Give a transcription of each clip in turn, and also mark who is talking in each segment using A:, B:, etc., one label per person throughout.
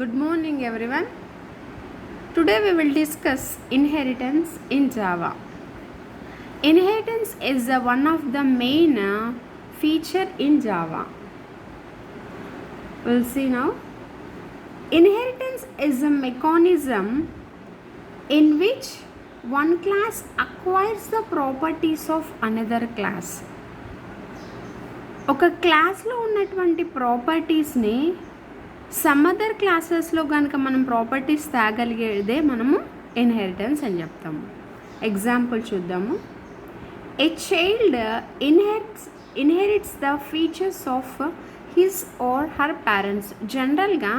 A: Good morning everyone. Today we will discuss inheritance in Java. Inheritance is one of the main feature in Java. We'll see now. Inheritance is a mechanism in which one class acquires the properties of another class. ఒక క్లాస్లో ఉన్నటువంటి ప్రాపర్టీస్ని some other క్లాసెస్లో కనుక మనం properties తేగలిగేదే మనము inheritance అని చెప్తాము. Example చూద్దాము. A child inherits the features of his or her parents. జనరల్గా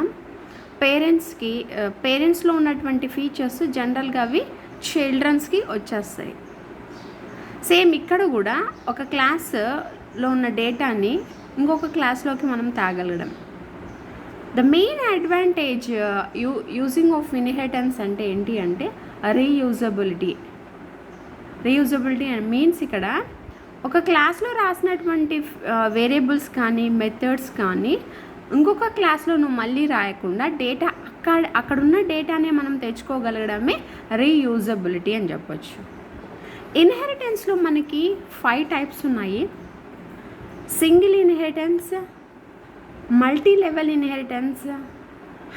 A: పేరెంట్స్లో ఉన్నటువంటి ఫీచర్స్ జనరల్గా అవి చిల్డ్రన్స్కి వచ్చేస్తాయి. సేమ్ ఇక్కడ కూడా ఒక క్లాస్లో ఉన్న డేటాని ఇంకొక క్లాస్లోకి మనం తేగలగడం. The main advantage using of inheritance అంటే ఏంటి అంటే రీయూజబిలిటీ మీన్స్ ఇక్కడ ఒక క్లాస్లో రాసినటువంటి వేరియబుల్స్ కానీ మెథడ్స్ కానీ ఇంకొక క్లాస్లో నువ్వు మళ్ళీ రాయకుండా డేటా అక్కడున్న డేటానే మనం తెచ్చుకోగలగడమే రీయూజబిలిటీ అని చెప్పొచ్చు. ఇన్హెరిటెన్స్లో మనకి 5 టైప్స్ ఉన్నాయి. Single inheritance, multi level inheritance,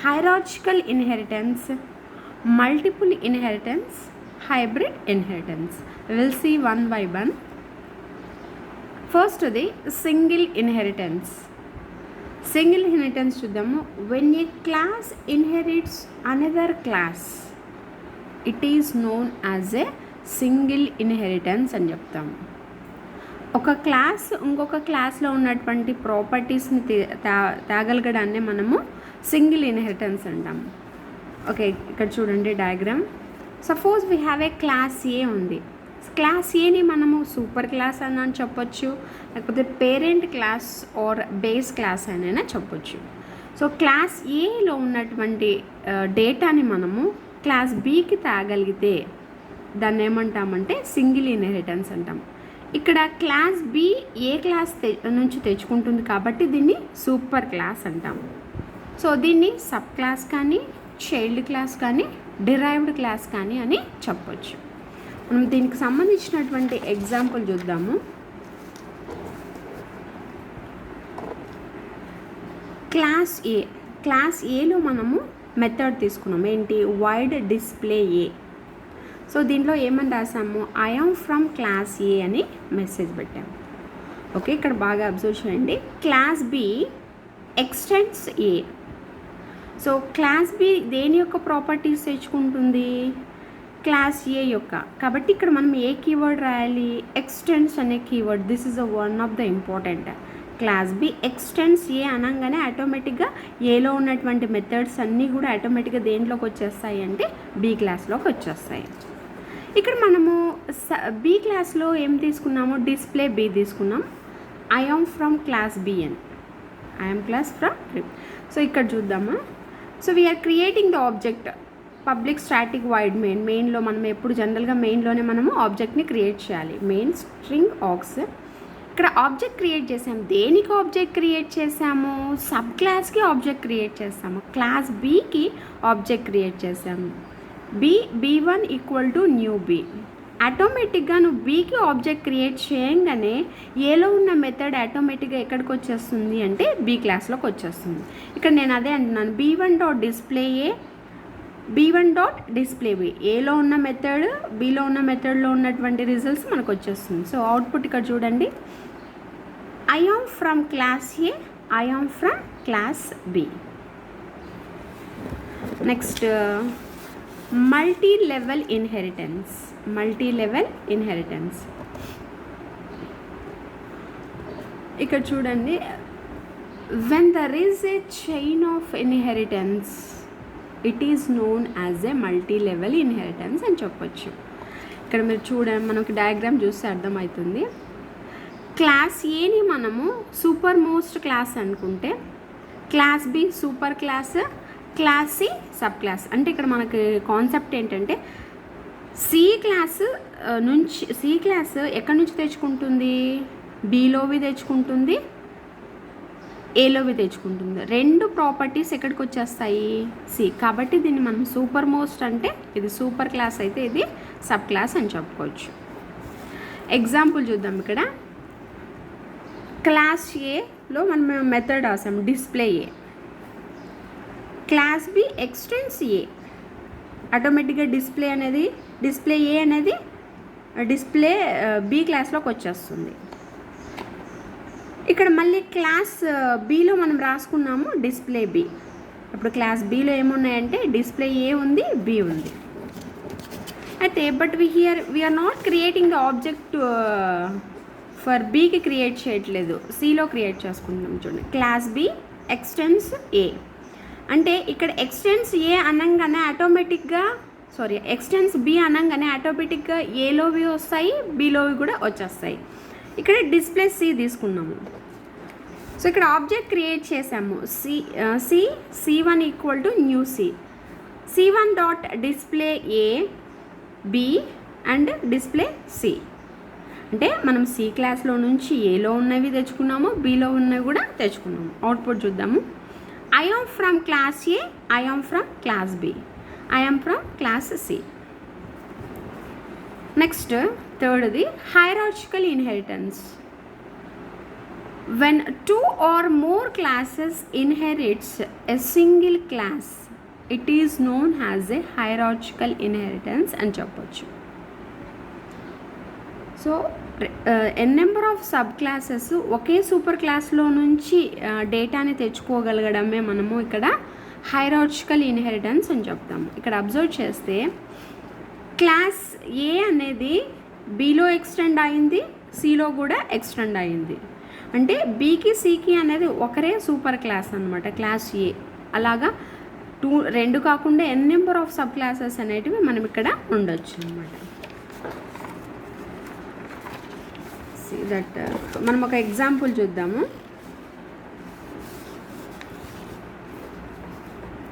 A: hierarchical inheritance, multiple inheritance, hybrid inheritance. Will see one by one. ఫస్ట్ది సింగిల్ ఇన్హెరిటెన్స్. సింగిల్ ఇన్హెరిటెన్స్ చూద్దాము. When a class inherits another class it is known as a single inheritance అని చెప్తాము. ఒక class ఇంకొక క్లాస్లో ఉన్నటువంటి ప్రాపర్టీస్ని తేగలగడాన్ని మనము single inheritance అంటాము. ఓకే, ఇక్కడ చూడండి diagram. Suppose we have a class A ఉంది. క్లాస్ ఏని మనము సూపర్ క్లాస్ అని చెప్పొచ్చు, లేకపోతే parent class or base class అయినా చెప్పొచ్చు. సో క్లాస్ ఏలో ఉన్నటువంటి డేటాని మనము క్లాస్ బికి తేగలిగితే దాన్ని ఏమంటామంటే సింగిల్ ఇన్హెరిటెన్స్ అంటాం. ఇక్కడ క్లాస్ బి ఏ క్లాస్ నుంచి తెచ్చుకుంటుంది కాబట్టి దీన్ని సూపర్ క్లాస్ అంటాం. సో దీన్ని సబ్ క్లాస్ కానీ, చైల్డ్ క్లాస్ కానీ, డిరైవ్డ్ క్లాస్ కానీ అని చెప్పొచ్చు. మనం దీనికి సంబంధించినటువంటి ఎగ్జాంపుల్ చూద్దాము. క్లాస్ ఏలో మనము మెథడ్ తీసుకున్నాం. ఏంటి? వైడ్ డిస్ప్లే ఏ. సో దీంట్లో ఏమని రాసాము? ఐ యామ్ ఫ్రమ్ క్లాస్ ఏ అని మెసేజ్ పెట్టాము. ఓకే, ఇక్కడ బాగా అబ్జర్వ్ చేయండి. క్లాస్ బి ఎక్స్టెండ్స్ ఏ. సో క్లాస్ బి దేని యొక్క ప్రాపర్టీస్ తెచ్చుకుంటుంది? క్లాస్ ఏ యొక్క. కాబట్టి ఇక్కడ మనం ఏ కీవర్డ్ రాయాలి? ఎక్స్టెండ్స్ అనే keyword. This is one of the important. Class B extends A అనగానే ఆటోమేటిక్గా ఏలో ఉన్నటువంటి మెథడ్స్ అన్నీ కూడా ఆటోమేటిక్గా దేంట్లోకి వచ్చేస్తాయి అంటే బి క్లాస్లోకి వచ్చేస్తాయి. ఇక్కడ మనము బి క్లాస్లో ఏం తీసుకున్నాము? డిస్ప్లే బి తీసుకున్నాం. I am from class B అని. I am class from. So ఇక్కడ చూద్దామా. So we are creating the object public static void మెయిన్లో మనం ఎప్పుడు జనరల్గా మెయిన్లోనే మనము ఆబ్జెక్ట్ని క్రియేట్ చేయాలి. Main string args. ఇక్కడ ఆబ్జెక్ట్ క్రియేట్ చేసాము. దేనికి ఆబ్జెక్ట్ క్రియేట్ చేసాము? సబ్ క్లాస్కి ఆబ్జెక్ట్ క్రియేట్ చేసాము. క్లాస్ బికి ఆబ్జెక్ట్ క్రియేట్ చేసాము. B1 equal to new B. ఆటోమేటిక్గా నువ్వు బీకి ఆబ్జెక్ట్ క్రియేట్ చేయంగానే ఏలో ఉన్న మెథడ్ ఆటోమేటిక్గా ఎక్కడికి వచ్చేస్తుంది అంటే బి క్లాస్లోకి వచ్చేస్తుంది. ఇక్కడ నేను అదే అంటున్నాను. b1 డాట్ డిస్ప్లే ఏ, b1 డాట్ డిస్ప్లే బి. ఏలో ఉన్న మెథడ్ బిలో ఉన్న మెథడ్లో ఉన్నటువంటి రిజల్ట్స్ మనకు వచ్చేస్తుంది. సో అవుట్పుట్ ఇక్కడ చూడండి. I am from class A, I am from class B. Next multi level inheritance. ఇక్కడ చూడండి. When there is a chain of inheritance it is known as a multi level inheritance అని చెప్పొచ్చు. ఇక్కడ మీరు చూడండి, మనకి డయాగ్రామ్ చూస్తే అర్థమవుతుంది. క్లాస్ ఏని మనము సూపర్ మోస్ట్ క్లాస్ అనుకుంటే, class B super class, class C sub class. అంటే ఇక్కడ మనకి కాన్సెప్ట్ ఏంటంటే సి క్లాస్ ఎక్కడి నుంచి తెచ్చుకుంటుంది? బిలోవి తెచ్చుకుంటుంది, ఏలోవి తెచ్చుకుంటుంది. రెండు ప్రాపర్టీస్ ఎక్కడికి వచ్చేస్తాయి, సి. కాబట్టి దీన్ని మనం సూపర్ మోస్ట్ అంటే ఇది సూపర్ క్లాస్ అయితే ఇది సబ్ క్లాస్ అని చెప్పుకోవచ్చు. ఎగ్జాంపుల్ చూద్దాం. ఇక్కడ క్లాస్ ఏలో మనం మెథడ్ రాసాం డిస్ప్లే ఏ. క్లాస్ బి ఎక్స్టెండ్స్ ఏ. ఆటోమేటిక్గా డిస్ప్లే ఏ అనేది డిస్ప్లే బి క్లాస్లోకి వచ్చేస్తుంది. ఇక్కడ మళ్ళీ క్లాస్ బిలో మనం రాసుకున్నాము డిస్ప్లే బి. ఇప్పుడు క్లాస్ బిలో ఏమున్నాయంటే డిస్ప్లే ఏ ఉంది, బి ఉంది. అయితే but we are not creating the object for బీకి క్రియేట్ చేయట్లేదు, సిలో క్రియేట్ చేసుకుంటున్నాం. చూడండి, క్లాస్ బి ఎక్స్టెండ్స్ ఏ అంటే ఇక్కడ ఎక్స్టెండ్స్ ఏ అనగానే ఎక్స్టెండ్స్ బి అనగానే ఆటోమేటిక్గా ఏలోవి వస్తాయి, బిలోవి కూడా వచ్చేస్తాయి. ఇక్కడ డిస్ప్లే సి తీసుకున్నాము. సో ఇక్కడ ఆబ్జెక్ట్ క్రియేట్ చేసాము. C1 equal to new C1 dot display A, B and display C. అంటే మనం సి క్లాస్లో నుంచి ఏలో ఉన్నవి తెచ్చుకున్నాము, బిలో ఉన్నవి కూడా తెచ్చుకున్నాము. అవుట్పుట్ చూద్దాము. I am from class A, I am from class B, I am from class C. Next థర్డ్ది hierarchical inheritance. When two or more classes inherits a single class, it is known as a hierarchical inheritance అని చెప్పొచ్చు. So N number of sub classes ఒకే super క్లాస్లో నుంచి డేటాని తెచ్చుకోగలగడమే మనము ఇక్కడ hierarchical inheritance అని చెప్తాము. ఇక్కడ అబ్జర్వ్ చేస్తే క్లాస్ ఏ అనేది బిలో ఎక్స్టెండ్ అయింది, సిలో కూడా ఎక్స్టెండ్ అయింది. అంటే బీకి సికి అనేది ఒకరే సూపర్ క్లాస్ అనమాట, క్లాస్ ఏ. అలాగా రెండు కాకుండా ఎన్ నెంబర్ ఆఫ్ సబ్ క్లాసెస్ అనేటివి మనం ఇక్కడ ఉండొచ్చు అనమాట. దట్ మనం ఒక ఎగ్జాంపుల్ చూద్దాము.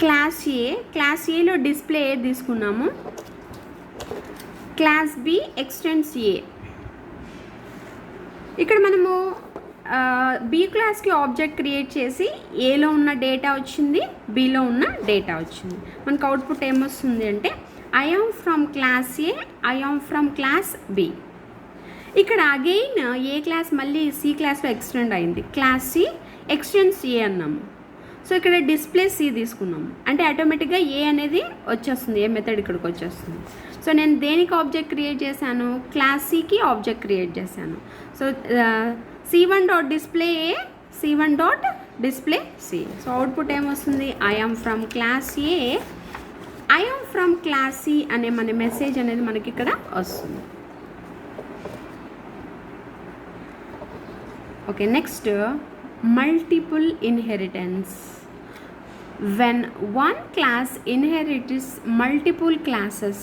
A: క్లాస్ ఏలో డిస్ప్లే ఏ తీసుకున్నాము. క్లాస్ బి ఎక్స్టెండ్స్ ఏ. ఇక్కడ మనము బి క్లాస్కి ఆబ్జెక్ట్ క్రియేట్ చేసి ఏలో ఉన్న డేటా వచ్చింది, బిలో ఉన్న డేటా వచ్చింది. మనకు అవుట్పుట్ ఏమొస్తుంది అంటే I am from class A, I am from class B. ఇక్కడ అగైన్ ఏ క్లాస్ మళ్ళీ సి క్లాస్లో ఎక్స్టెండ్ అయింది, క్లాస్ సి ఎక్స్టెండ్స్ ఏ అన్నాము. సో ఇక్కడ డిస్ప్లే సి తీసుకున్నాము. అంటే ఆటోమేటిక్గా ఏ అనేది వచ్చేస్తుంది, ఏ మెథడ్ ఇక్కడికి వచ్చేస్తుంది. సో నేను దేనికి ఆబ్జెక్ట్ క్రియేట్ చేశాను, క్లాస్ సికి ఆబ్జెక్ట్ క్రియేట్ చేశాను. So C1 dot display A, C1 dot display C. So output ఏమొస్తుంది, I am from class A, I am from class C అనే మన మెసేజ్ అనేది మనకి ఇక్కడ వస్తుంది. Okay, next multiple inheritance. When one class inherits multiple classes,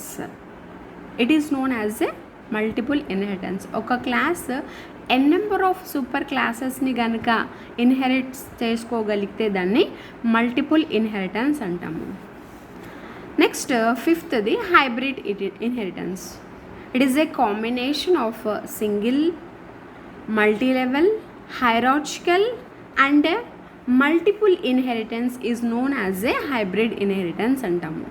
A: it is known as a multiple inheritance. ఒక class n number of super క్లాసెస్ని కనుక inherit చేసుకోగలిగితే దాన్ని మల్టిపుల్ ఇన్హెరిటెన్స్ అంటాము. నెక్స్ట్ ఫిఫ్త్ది hybrid inheritance. It is a combination of single, multilevel, hierarchical and multiple inheritance is known as a hybrid inheritance అంటాము.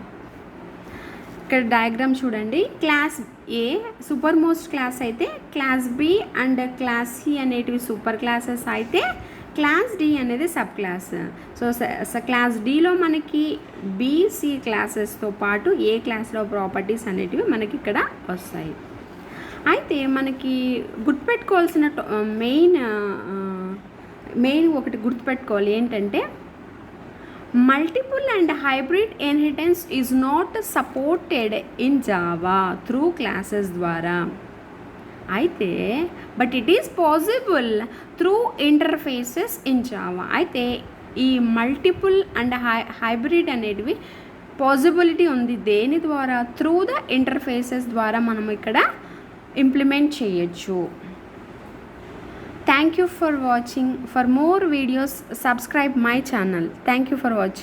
A: ఇక్కడ diagram చూడండి. Class A super most class అయితే, class B and class C అనేటివి super classes అయితే, class D అనేది sub class. So class డిలో మనకి B C క్లాసెస్తో పాటు ఏ క్లాస్లో ప్రాపర్టీస్ అనేటివి మనకి ఇక్కడ వస్తాయి. అయితే మనకి గుర్తుపెట్టుకోవాల్సిన మెయిన్ ఒకటి గుర్తుపెట్టుకోవాలి ఏంటంటే, multiple and hybrid inheritance is not supported in Java through classes ద్వారా. అయితే but it is possible through interfaces in Java. అయితే ఈ మల్టిపుల్ అండ్ హైబ్రిడ్ అనేటివి పాసిబిలిటీ ఉంది దేని ద్వారా, త్రూ ద ఇంటర్ఫేసెస్ ద్వారా మనం ఇక్కడ ఇంప్లిమెంట్ చేయొచ్చు. Thank you for watching. For more videos, subscribe my channel. Thank you for watching.